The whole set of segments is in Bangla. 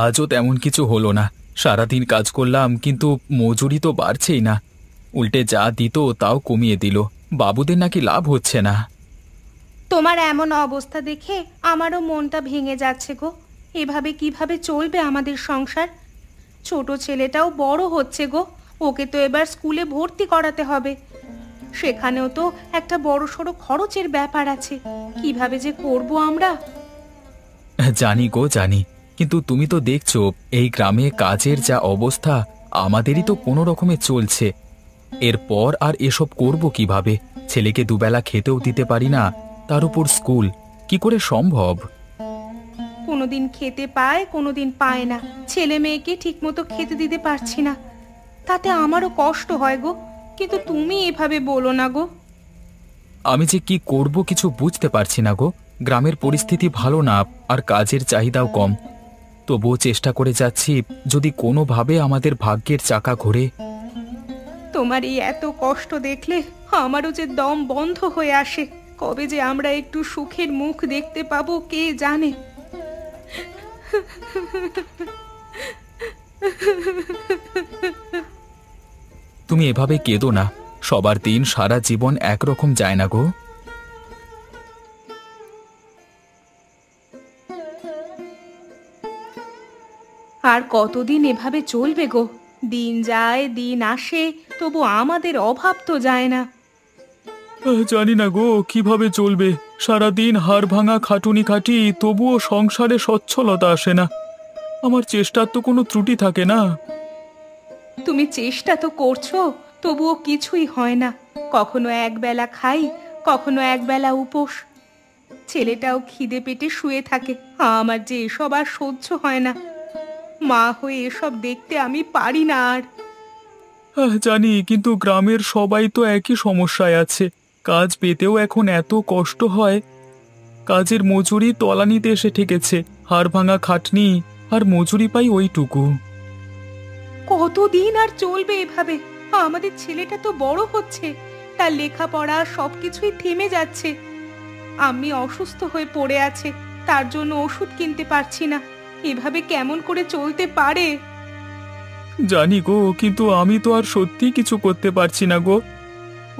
আজও তেমন কিছু হলো না। সারাদিন কাজ করলাম, কিন্তু মজুরি তো বাড়ছেই না। উল্টে যা দিত তাও কমিয়ে দিল। বাবুদের নাকি লাভ হচ্ছে না। তোমার এমন অবস্থা দেখে আমারও মনটা ভেঙে যাচ্ছে গো। এভাবে কিভাবে চলবে আমাদের সংসার? ছোট ছেলেটাও বড় হচ্ছে গো। ওকে তো এবার স্কুলে ভর্তি করাতে হবে। সেখানেও তো একটা বড়সড় খরচের ব্যাপার আছে। কিভাবে যে করব আমরা। জানি গো, জানি। কিন্তু তুমি তো দেখছো এই গ্রামে কাজের যা অবস্থা, আমাদেরই তো কোনো রকমে চলছে। এরপর আর এসব করব কিভাবে? ছেলেকে দুবেলা খেতেও দিতে পারি না, তার উপর স্কুল। কি করে সম্ভব? কোনোদিন খেতে পায়, কোনোদিন পায় না। ছেলে মেয়েকে ঠিকমতো খেতে দিতে পারছি না, তাতে আমারও কষ্ট হয় গো। কিন্তু তুমি এভাবে বলো না গো। আমি যে কি করব কিছু বুঝতে পারছি না গো। গ্রামের পরিস্থিতি ভালো না, আর কাজের চাহিদাও কম। তবুও চেষ্টা করে যাচ্ছি, যদি কোনোভাবে আমাদের ভাগ্যের চাকা ঘোরে। তোমার এই এত কষ্ট দেখলে আমারও যে দম বন্ধ হয়ে আসে। কবে যে আমরা একটু সুখের মুখ দেখতে পাবো কে জানে। তুমি এভাবে কেঁদো না। সবার দিন সারা জীবন একরকম যায় না গো। আর কতদিন এভাবে চলবে গো? দিন যায় দিন আসে, তবু আমাদের অভাব তো যায় না। জানি না গো কিভাবে চলবে। সারাদিন হাড় ভাঙা খাটুনি খাটি, তবুও সংসারে সচ্ছলতা আসে না। আমার চেষ্টার তো কোনো ত্রুটি থাকে না। তুমি চেষ্টা তো করছো, তবুও কিছুই হয় না। কখনো একবেলা খাই, কখনো একবেলা উপোস। ছেলেটাও খিদে পেটে শুয়ে থাকে। আমার যে এসব আর সহ্য হয় না। মা হয়ে এসব দেখতে আমি পারি না আর। জানি, কিন্তু গ্রামের সবাই তো একই সমস্যায় আছে। কাজ পেতেও এখন এত কষ্ট হয়। কাজের মজুরি তলানিতে এসে ঠেকেছে। হাড় ভাঙা খাটনি, আর মজুরি পাই ওইটুকু। কতদিন আর চলবে এভাবে? আমাদের ছেলেটা তো বড় হচ্ছে, তার লেখাপড়া সবকিছুই থেমে যাচ্ছে। আমি অসুস্থ হয়ে পড়ে আছে, তার জন্য ওষুধ কিনতে পারছি না। এভাবে কেমন করে চলতে পারে? জানি গো, কিন্তু আমি তো আর সত্যি কিছু করতে পারছি না গো।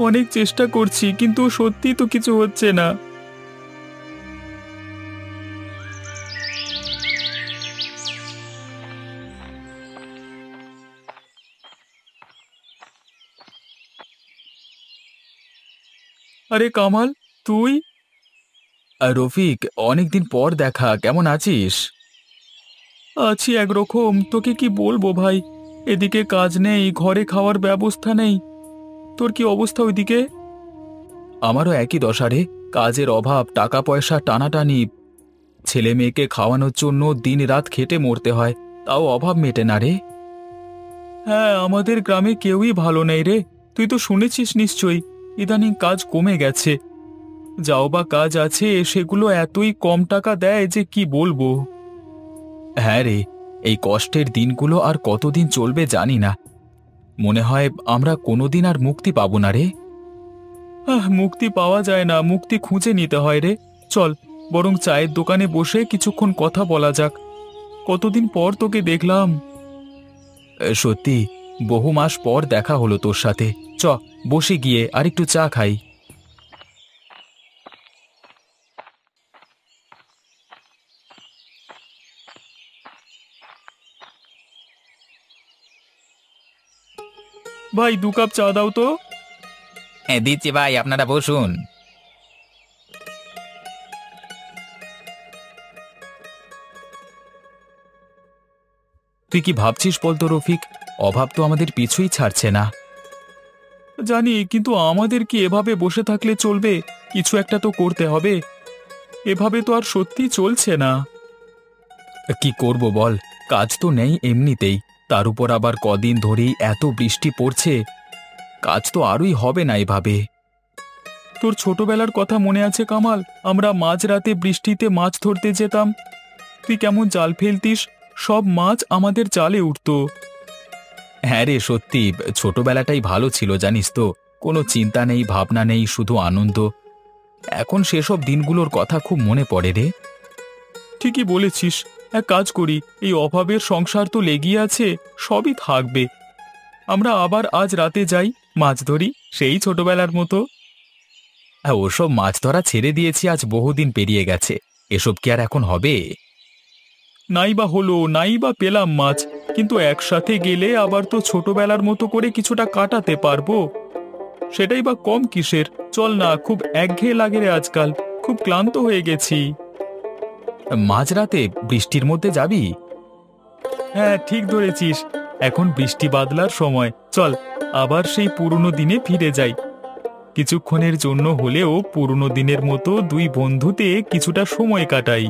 অনেক চেষ্টা করছি, কিন্তু সত্যি তো কিছু হচ্ছে না। আরে কামাল, তুই? রফিক, অনেকদিন পর দেখা। কেমন আছিস? আছি একরকম। তোকে কি বলবো ভাই, এদিকে কাজ নেই, ঘরে খাওয়ার ব্যবস্থা নেই। তোর কি অবস্থা ওইদিকে? আমারও একই দশা রে। কাজের অভাব, টাকা পয়সা টানাটানি। ছেলে মেয়েকে খাওয়ানোর জন্য দিন রাত খেটে মরতে হয়, তাও অভাব মেটে না রে। হ্যাঁ, আমাদের গ্রামে কেউই ভালো নেই রে। তুই তো শুনেছিস নিশ্চয়ই, ইদানিং কাজ কমে গেছে। যাও বা কাজ আছে, সেগুলো এতই কম টাকা দেয় যে কি বলবো। হ্যাঁ রে, এই কষ্টের দিনগুলো আর কতদিন চলবে জানি না। মনে হয় আমরা কোনোদিন আর মুক্তি পাবো না রে। মুক্তি পাওয়া যায় না, মুক্তি খুঁজে নিতে হয় রে। চল, বরং চায়ের দোকানে বসে কিছুক্ষণ কথা বলা যাক। কতদিন পর তোকে দেখলাম। সত্যি, বহু মাস পর দেখা হলো তোর সাথে। চ, বসে গিয়ে আর একটু চা খাই। ভাই, 2 কাপ চা দাও তো। হ্যাঁ দিচ্ছি ভাই, আপনারা বসুন। তুই কি ভাবছিস বলতো রফিক? অভাব তো আমাদের পিছুই ছাড়ছে না। জানি, কিন্তু আমাদের কি এভাবে বসে থাকলে চলবে? কিছু একটা তো করতে হবে। এভাবে তো আর সত্যি চলছে না। কি করব বল? কাজ তো নেই এমনিতেই, তার উপর আবার কদিন ধরেই এত বৃষ্টি পড়ছে। কাজ তো আরই হবে না এভাবে। তোর ছোটবেলার কথা মনে আছে কামাল? আমরা মাঝরাতে বৃষ্টিতে মাছ ধরতে যেতাম। তুই কেমন জাল ফেলতিস, সব মাছ আমাদের জালে উঠত। হ্যাঁ রে, সত্যি ছোটবেলাটাই ভালো ছিল জানিস তো। কোনো চিন্তা নেই, ভাবনা নেই, শুধু আনন্দ। এখন সেসব দিনগুলোর কথা খুব মনে পড়ে রে। ঠিকই বলেছিস। এক কাজ করি, এই অভাবের সংসার তো লেগেই আছে, সবই থাকবে। আমরা আবার আজ রাতে যাই, মাছ ধরি, সেই ছোটবেলার মতো। ওসব মাছ ধরা ছেড়ে দিয়েছি, আজ বহুদিন পেরিয়ে গেছে। এসব কি আর এখন হবে? নাই বা হলো, নাই বা পেলাম মাছ, কিন্তু একসাথে গেলে আবার তো ছোটবেলার মতো করে কিছুটা কাটাতে পারবো। সেটাই বা কম কিসের? চল না, খুব একঘেয়ে লাগে রে আজকাল, খুব ক্লান্ত হয়ে গেছি। মাঝরাতে বৃষ্টির মধ্যে যাবি? হ্যাঁ, ঠিক ধরেছিস, এখন বৃষ্টি বাদলার সময়। চল আবার সেই পুরনো দিনে ফিরে যাই। কিছুক্ষণের জন্য হলেও পুরনো দিনের মতো দুই বন্ধুতে কিছুটা সময় কাটাই।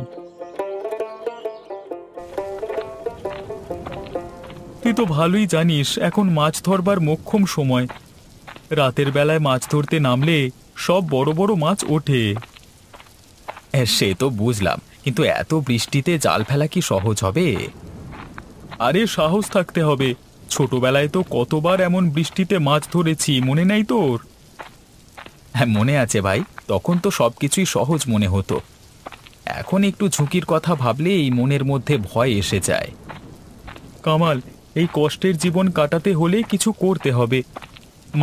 তুই তো ভালোই জানিস এখন মাছ ধরবার মোক্ষম সময়। রাতের বেলায় মাছ ধরতে নামলে সব বড় বড় মাছ ওঠে। সে তো বুঝলাম, কিন্তু এত বৃষ্টিতে জাল ফেলা কি সহজ হবে? আরে সাহস থাকতে হবে। ছোটবেলায় তো কতবার এমন বৃষ্টিতে মাছ ধরেছি, মনে নাই তোর? হ্যাঁ, মনে আছে ভাই, তখন তো সবকিছুই সহজ মনে হতো। এখন একটু ঝুঁকির কথা ভাবলেই মনের মধ্যে ভয় এসে যায়। কামাল, এই কষ্টের জীবন কাটাতে হলে কিছু করতে হবে।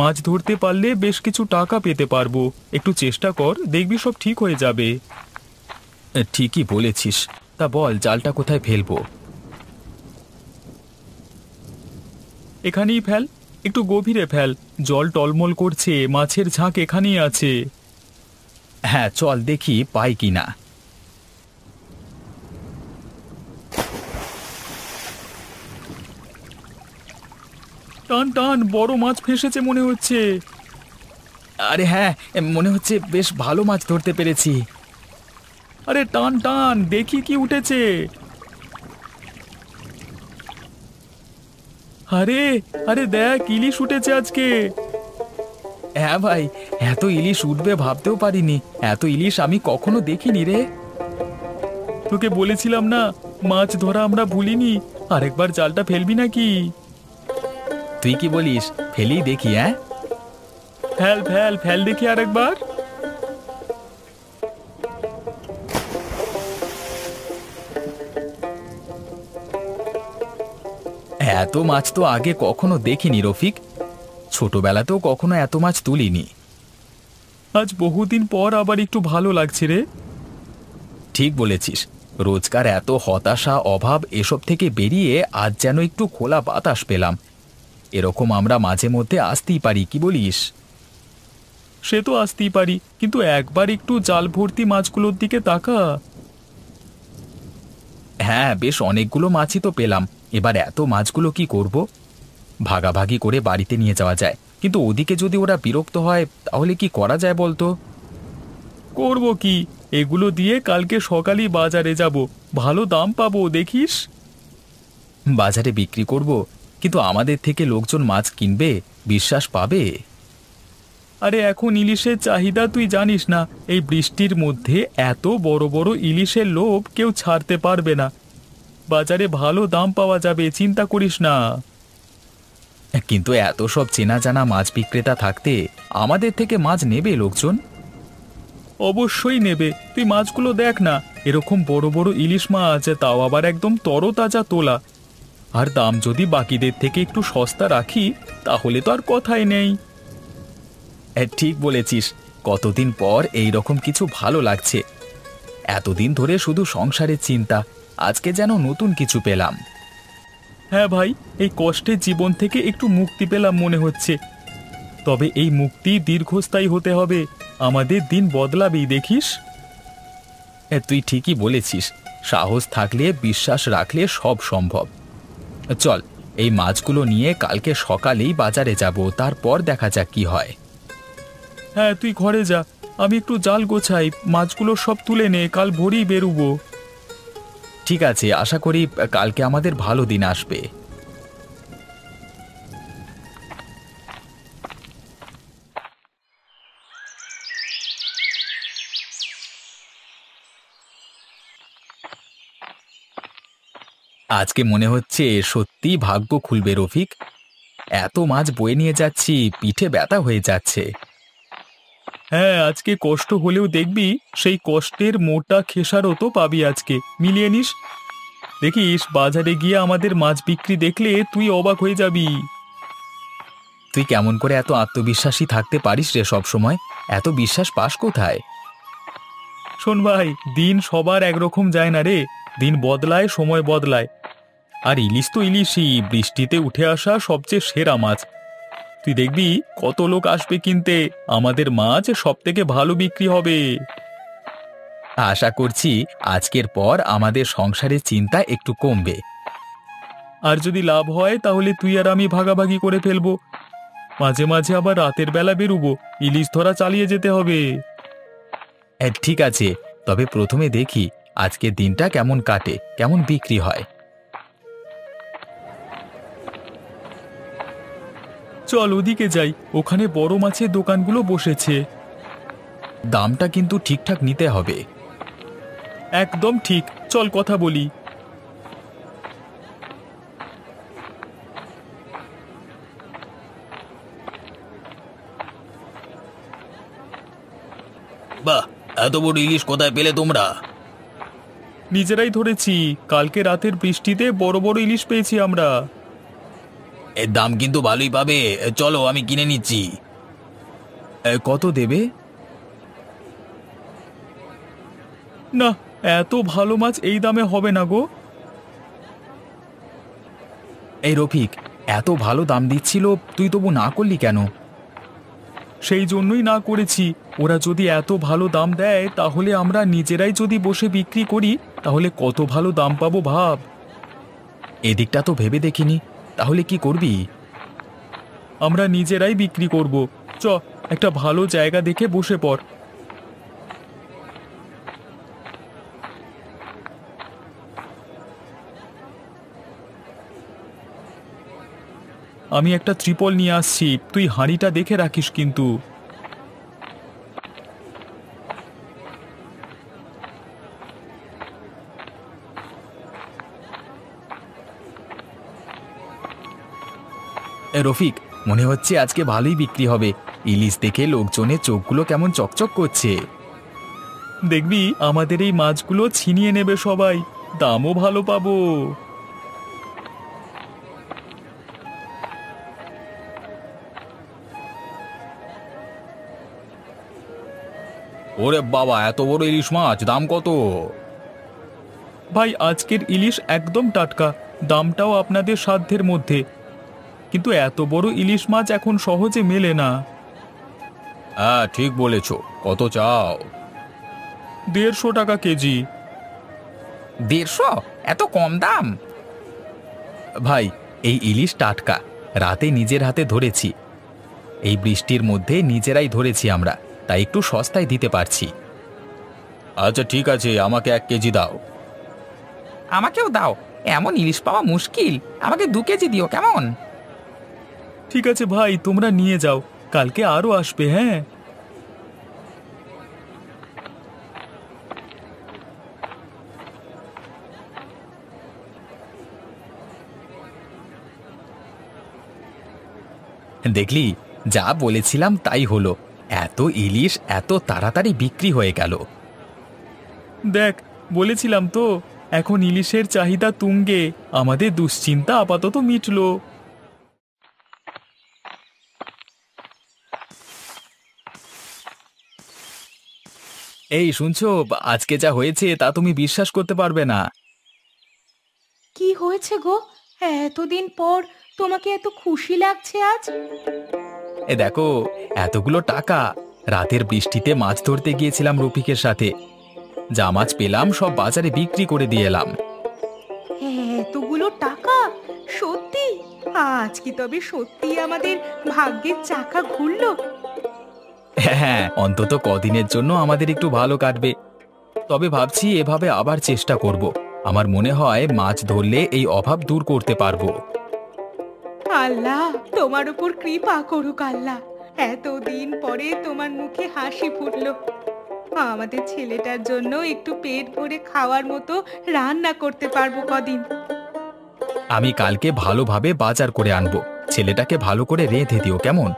মাছ ধরতে পারলে বেশ কিছু টাকা পেতে পারবো। একটু চেষ্টা কর, দেখবি সব ঠিক হয়ে যাবে। ঠিকই বলেছিস। তা বল, জালটা কোথায় ফেলবো? এখানেই ফেল, একটু গভীরে ফেল, জল টলমল করছে, মাছের ঝাঁক এখানেই আছে। হ্যাঁ চল, দেখি পাই কিনা। টান টান, বড় মাছ ফেসেছে মনে হচ্ছে। আরে হ্যাঁ, মনে হচ্ছে বেশ ভালো মাছ ধরতে পেরেছি। আরে টান টান, দেখি কি উঠেছে। আরে আরে দেখ, ইলিশ উঠেছে আজকে। হ্যাঁ ভাই, এত ইলিশ উঠবে ভাবতেও পারিনি। এত ইলিশ আমি কখনো দেখিনি রে। তোকে বলেছিলাম না, মাছ ধরা আমরা ভুলিনি। আরেকবার জালটা ফেলবি নাকি? তুই কি বলিস, ফেলি দেখি। হ্যাঁ, ফেল ফেল ফেল দেখি আরেকবার। এত মাছ তো আগে কখনো দেখিনি রফিক, ছোটবেলাতেও কখনো এত মাছ তুলিনি। আজ বহুদিন পর আবার একটু ভালো লাগছে রে। ঠিক বলেছিস, রোজকার এত হতাশা অভাব এসব থেকে বেরিয়ে আজ যেন একটু খোলা বাতাস পেলাম। এরকম আমরা মাঝে মধ্যে আসতেই পারি, কি বলিস? সে তো আসতেই পারি, কিন্তু একবার একটু জাল ভর্তি মাছগুলোর দিকে তাকা। হ্যাঁ, বেশ অনেকগুলো মাছই তো পেলাম। এবার এত মাছগুলো কি করব? ভাগাভাগি করে বাড়িতে নিয়ে যাওয়া যায়, কিন্তু ওদিকে যদি ওরা বিরক্ত হয় তাহলে কি করা যায় বলতো? করব কি, এগুলো দিয়ে কালকে সকালেই বাজারে যাব, ভালো দাম পাবো দেখিস। বাজারে বিক্রি করব, কিন্তু আমাদের থেকে লোকজন মাছ কিনবে, বিশ্বাস পাবে? আরে এখন ইলিশের চাহিদা তুই জানিস না। এই বৃষ্টির মধ্যে এত বড় বড় ইলিশের লোভ কেউ ছাড়তে পারবে না। বাজারে ভালো দাম পাওয়া যাবে, চিন্তা করিস না। কিন্তু এত সব চেনা জানা মাছ বিক্রেতা থাকতে আমাদের থেকে মাছ নেবে লোকজন? অবশ্যই নেবে। তুই মাছগুলো দেখ না, এরকম বড় বড় ইলিশ মাছ, তাও আবার একদম তরতাজা তোলা। আর দাম যদি বাকিদের থেকে একটু সস্তা রাখি তাহলে তো আর কথাই নেই। ঠিক বলেছিস, কতদিন পর এই রকম কিছু ভালো লাগছে। এতদিন ধরে শুধু সংসারের চিন্তা, আজকে যেন নতুন কিছু পেলাম। হ্যাঁ ভাই, এই কষ্টের জীবন থেকে একটু মুক্তি পেলাম মনে হচ্ছে। তবে এই মুক্তি দীর্ঘস্থায়ী হতে হবে, আমাদের দিন বদলাবেই দেখিস। তুই ঠিকই বলেছিস, সাহস থাকলে বিশ্বাস রাখলে সব সম্ভব। চল, এই মাছগুলো নিয়ে কালকে সকালেই বাজারে যাব, তারপর দেখা যাক কি হয়। হ্যাঁ, তুই ঘরে যা, আমি একটু জাল গোছাই, মাছগুলো সব তুলে নে, কাল ভোরেই বেরুবো। ঠিক আছে, আশা করি কালকে আমাদের ভালো দিন আসবে। আজকে মনে হচ্ছে সত্যি ভাগ্য খুলবে রফিক। এত মাছ বয়ে নিয়ে যাচ্ছি, পিঠে ব্যথা হয়ে যাচ্ছে। হ্যাঁ, আজকে কষ্ট হলেও দেখবি সেই কষ্টের মোটা খেসারও তো পাবি আজকে, মিলিয়ে নিস। দেখিস বাজারে গিয়ে আমাদের মাছ বিক্রি দেখলে তুই অবাক হয়ে যাবি। তুই কেমন করে এত আত্মবিশ্বাসী থাকতে পারিস রে সব সময়? এত বিশ্বাস পাস কোথায়? শোন ভাই, দিন সবার একরকম যায় না রে। দিন বদলায়, সময় বদলায়। আর ইলিশ তো ইলিশই, বৃষ্টিতে উঠে আসা সবচেয়ে সেরা মাছ। তুই দেখবি কত লোক আসবে কিনতে, আমাদের মাছ সব থেকে ভালো বিক্রি হবে। আশা করছি আজকের পর আমাদের সংসারের চিন্তা একটু কমবে। আর যদি লাভ হয় তাহলে তুই আর আমি ভাগাভাগি করে ফেলবো। মাঝে মাঝে আবার রাতের বেলা বেরুবো, ইলিশ ধরা চালিয়ে যেতে হবে। ঠিক আছে, তবে প্রথমে দেখি আজকের দিনটা কেমন কাটে, কেমন বিক্রি হয়। চল ওদিকে যাই, ওখানে বড় মাছের দোকানগুলো বসেছে। দামটা কিন্তু ঠিকঠাক নিতে হবে। একদম ঠিক, চল কথা বলি। বাহ, এত বড় ইলিশ কোথায় পেলে তোমরা? নিজেরাই ধরেছি, কালকে রাতের বৃষ্টিতে বড় বড় ইলিশ পেয়েছি আমরা। এর দাম কিন্তু ভালোই পাবে, চলো আমি কিনে নিচ্ছি। কত দেবে? না, এত ভালো মাছ এই দামে হবে না গো। এই রফিক, এত ভালো দাম দিচ্ছিল, তুই তবু না করলি কেন? সেই জন্যই না করেছি। ওরা যদি এত ভালো দাম দেয় তাহলে আমরা নিজেরাই যদি বসে বিক্রি করি তাহলে কত ভালো দাম পাবো ভাব। এদিকটা তো ভেবে দেখিনি। তাহলে কি করবি? আমরা নিজেরাই বিক্রি করব। চ, একটা ভালো জায়গা দেখে বসে পড়। আমি একটা ত্রিপল নিয়ে আসছি, তুই হাঁড়িটা দেখে রাখিস কিন্তু। রফিক, মনে হচ্ছে আজকে ভালোই বিক্রি হবে। ইলিশ দেখে লোকজনের চোখগুলো কেমন চকচক করছে। দেখবি আমাদের এই মাছগুলো ছিনিয়ে নেবে সবাই, দামও ভালো পাবো। ওরে বাবা, এত বড় ইলিশ মাছ, দাম কত? ভাই, আজকের ইলিশ একদম টাটকা, দামটাও আপনাদের সাধ্যের মধ্যে। কিন্তু এত বড় ইলিশ মাছ এখন সহজে মেলে না। হ্যাঁ, ঠিক বলেছ। কত চাও? 150 টাকা কেজি। 150? এত কম দাম? ভাই, এই ইলিশ টাটকা, রাতে নিজের হাতে ধরেছি। এই বৃষ্টির মধ্যে নিজেরাই ধরেছি আমরা, তাই একটু সস্তায় দিতে পারছি। আচ্ছা ঠিক আছে, আমাকে 1 কেজি দাও। আমাকেও দাও, এমন ইলিশ পাওয়া মুশকিল। আমাকে 2 কেজি দিও কেমন? ঠিক আছে ভাই, তোমরা নিয়ে যাও, কালকে আরো আসবে। হ্যাঁ, দেখলি, যা বলেছিলাম তাই হলো। এত ইলিশ এত তাড়াতাড়ি বিক্রি হয়ে গেল। দেখ, বলেছিলাম তো, এখন ইলিশের চাহিদা তুঙ্গে। আমাদের দুশ্চিন্তা আপাতত মিটলো। এই শুনছো, আজকে যা হয়েছে তা তুমি বিশ্বাস করতে পারবে না। কি হয়েছে গো? এতদিন পর তোমাকে এত খুশি লাগছে আজ? এ দেখো, এতগুলো টাকা। রাতের বৃষ্টিতে মাছ ধরতে গিয়েছিলাম রফিকের সাথে। যা মাছ পেলাম সব বাজারে বিক্রি করে দিয়ে এলাম। এতগুলো টাকা? সত্যি? আজ কি তবে সত্যি আমাদের ভাগ্যের চাকা ঘুরলো? হ্যাঁ, অন্তত কদিনের জন্য আমাদের একটু ভালো কাটবে। তবে ভাবছি এভাবে আবার চেষ্টা করব। আমার মনে হয় মাছ ধরলে এই অভাব দূর করতে পারবো। আল্লাহ তোমার উপর কৃপা করুক আল্লাহ। এতদিন পরে তোমার মুখে হাসি ফুটলো। আমাদের ছেলেটার জন্য একটু পেট ভরে খাওয়ার মতো রান্না করতে পারবো কদিন। আমি কালকে ভালোভাবে বাজার করে আনবো। ছেলেটাকে ভালো করে রেঁধে দিও কেমন?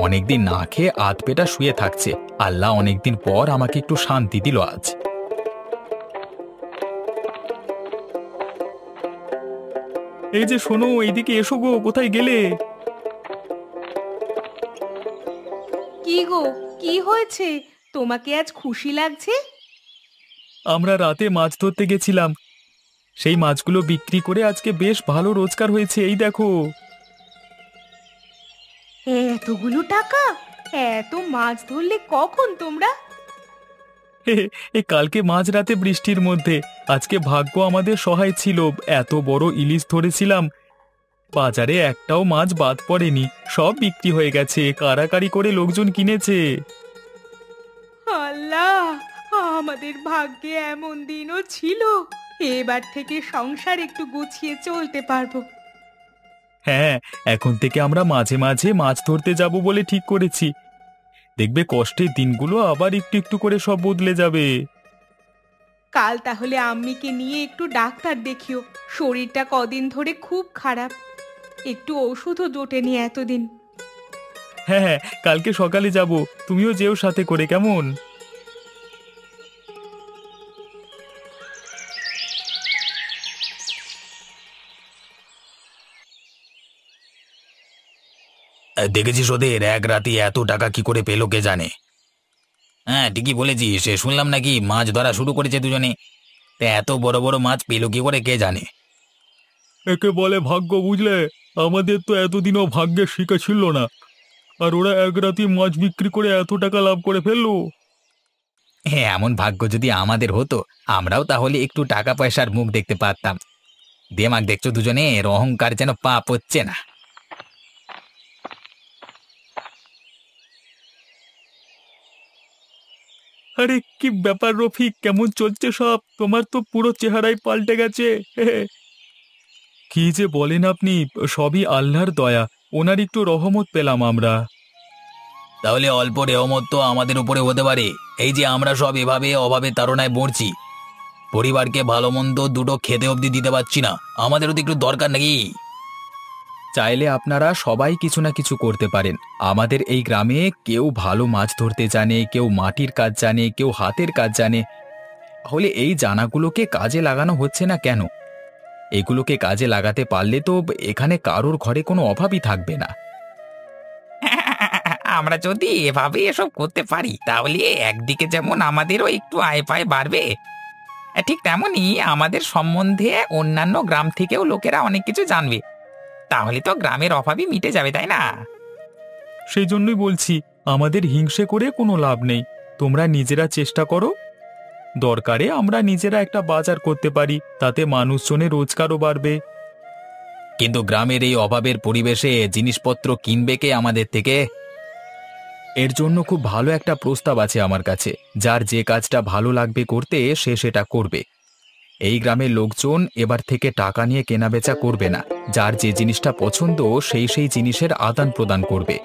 অনেকদিন না খেয়ে আধপেটা শুয়ে থাকছে। আল্লাহ অনেকদিন পর আমাকে একটু শান্তি দিল আজ। এই যে শোনো, এইদিকে এসো গো, কোথায় গেলে? কি গো, কি হয়েছে? তোমাকে আজ খুশি লাগছে? আমরা রাতে মাছ ধরতে গেছিলাম, সেই মাছগুলো বিক্রি করে আজকে বেশ ভালো রোজগার হয়েছে, এই দেখো। এতগুলো টাকা? এত মাছ ধরলে কখন তোমরা? এই কালকে মাঝরাতে বৃষ্টির মধ্যে, আজকে ভাগ্য আমাদের সহায় ছিল, এত বড় ইলিশ ধরেছিলাম। বাজারে একটাও মাছ বাদ পড়েনি, সব বিক্রি হয়ে গেছে, কারাকারি করে লোকজন কিনেছে। আল্লাহ, আমাদের ভাগ্যে এমন দিনও ছিল। এবার থেকে সংসার একটু গুছিয়ে চলতে পারবো। হ্যাঁ, এখন থেকে আমরা মাঝে মাঝে মাছ ধরতে যাব বলে ঠিক করেছি। দেখবে কষ্টের দিনগুলো আবার একটু একটু করে সব বদলে যাবে। কাল তাহলে আম্মিকে নিয়ে একটু ডাক্তার দেখিও, শরীরটা কদিন ধরে খুব খারাপ। একটু ওষুধও জোটেনি এতদিন। হ্যাঁ হ্যাঁ, কালকে সকালে যাব, তুমিও যেও সাথে করে, কেমন? দেখেছিস ওদের এক রাতে এত টাকা কি করে পেলো কে জানে। হ্যাঁ, ঠিকই বলেছিস, শুনলাম নাকি মাছ ধরা শুরু করেছে দুজনে। তা এত বড় বড় মাছ পেলো কি করে কে জানে। একে বলে ভাগ্য, বুঝলে? আমাদের তো এতদিনও ভাগ্যের শিকা ছিল না, আর ওরা এক রাতে মাছ বিক্রি করে এত টাকা লাভ করে ফেললো। হ্যাঁ, এমন ভাগ্য যদি আমাদের হতো, আমরাও তাহলে একটু টাকা পয়সার মুখ দেখতে পারতাম। দেমাগ দেখছো দুজনের, অহংকার যেন পাপ হচ্ছে না। আরে কি ব্যাপার রফিক, কেমন চলছে সব? তোমার তো পুরো চেহারাই পাল্টে গেছে। কি যে বলেন আপনি, সবই আল্লাহর দয়া, ওনার একটু রহমত পেলাম আমরা। তাহলে অল্প রেহমত তো আমাদের উপরে হতে পারে। এই যে আমরা সব এভাবে অভাবে তাড়নায় মরছি, পরিবারকে ভালো মন্দ দুটো খেতে অবধি দিতে পারছি না, আমাদেরও তো একটু দরকার নাকি? চাইলে আপনারা সবাই কিছু না কিছু করতে পারেন। আমাদের এই গ্রামে কেউ ভালো মাছ ধরতে জানে, কেউ মাটির কাজ জানে, কেউ হাতের কাজ জানে। তাহলে এই জানাগুলোকে কাজে লাগানো হচ্ছে না কেন? এগুলোকে কাজে লাগাতে পারলে তো এখানে কারোর ঘরে কোনো অভাবই থাকবে না। আমরা যদি এভাবে এসব করতে পারি, তাহলে একদিকে যেমন আমাদেরও একটু আয় পায় বাড়বে, ঠিক তেমনি আমাদের সম্বন্ধে অন্যান্য গ্রাম থেকেও লোকেরা অনেক কিছু জানবে। তাহলে তো গ্রামের অভাবই মিটে যাবে, তাই না? সেই জন্যই বলছি, আমাদের হিংসে করে কোনো লাভ নেই। তোমরা নিজেরা চেষ্টা করো, দরকারে আমরা নিজেরা একটা বাজার করতে পারি, তাতে মানুষজনের রোজগারও বাড়বে। কিন্তু গ্রামের এই অভাবের পরিবেশে জিনিসপত্র কিনবে কে আমাদের থেকে? এর জন্য খুব ভালো একটা প্রস্তাব আছে আমার কাছে। যার যে কাজটা ভালো লাগবে করতে, সে সেটা করবে। এই গ্রামের লোকজন এবার থেকে টাকা নিয়ে কেনাবেচা করবে না, যার যে জিনিসটা পছন্দ সেই সেই জিনিসের আদান প্রদান করবে।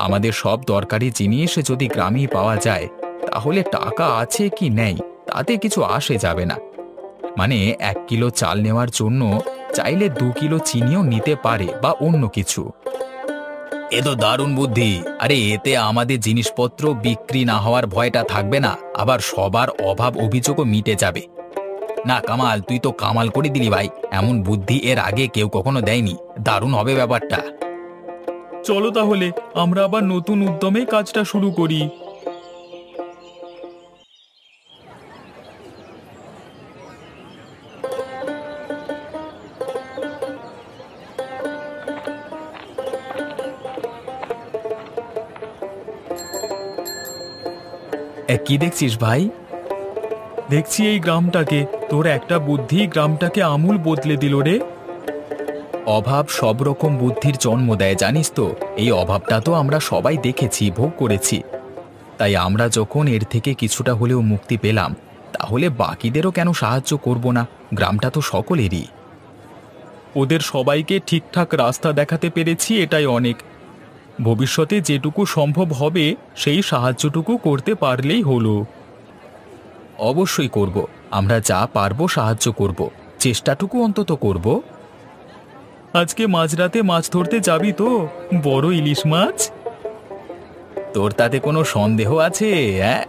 আমাদের সব দরকারি জিনিস যদি গ্রামেই পাওয়া যায়, তাহলে টাকা আছে কি নেই তাতে কিছু আসে যাবে না। মানে 1 কিলো চাল নেওয়ার জন্য চাইলে 2 কিলো চিনিও নিতে পারে, বা অন্য কিছু। এ তো দারুণ বুদ্ধি। আরে এতে আমাদের জিনিসপত্র বিক্রি না হওয়ার ভয়টা থাকবে না, আবার সবার অভাব অভিযোগও মিটে যাবে। না কামাল, তুই তো কামাল করে দিলি ভাই, এমন বুদ্ধি এর আগে কেউ কখনো দেয়নি। দারুণ হবে ব্যাপারটা। চলো তাহলে আমরা আবার নতুন উদ্যমে কাজটা শুরু করি। কি দেখছিস ভাই? দেখছি এই গ্রামটাকে, তোর একটা বুদ্ধি গ্রামটাকে আমূল বদলে দিল রে। অভাব সব রকম বুদ্ধির জন্ম দেয়, জানিস তো? এই অভাবটা তো আমরা সবাই দেখেছি, ভোগ করেছি। তাই আমরা যখন এর থেকে কিছুটা হলেও মুক্তি পেলাম, তাহলে বাকিদেরও কেন সাহায্য করব না? গ্রামটা তো সকলেরই। ওদের সবাইকে ঠিকঠাক রাস্তা দেখাতে পেরেছি, এটাই অনেক। ভবিষ্যতে যেটুকু সম্ভব হবে সেই সাহায্যটুকু করতে পারলেই হলো। অবশ্যই করব, আমরা যা পারবো সাহায্য করব, চেষ্টাটুকু অন্তত করব। আজকে মাঝরাতে মাছ ধরতে যাবি তো? বড় ইলিশ মাছ। তোর তাতে কোনো সন্দেহ আছে? হ্যাঁ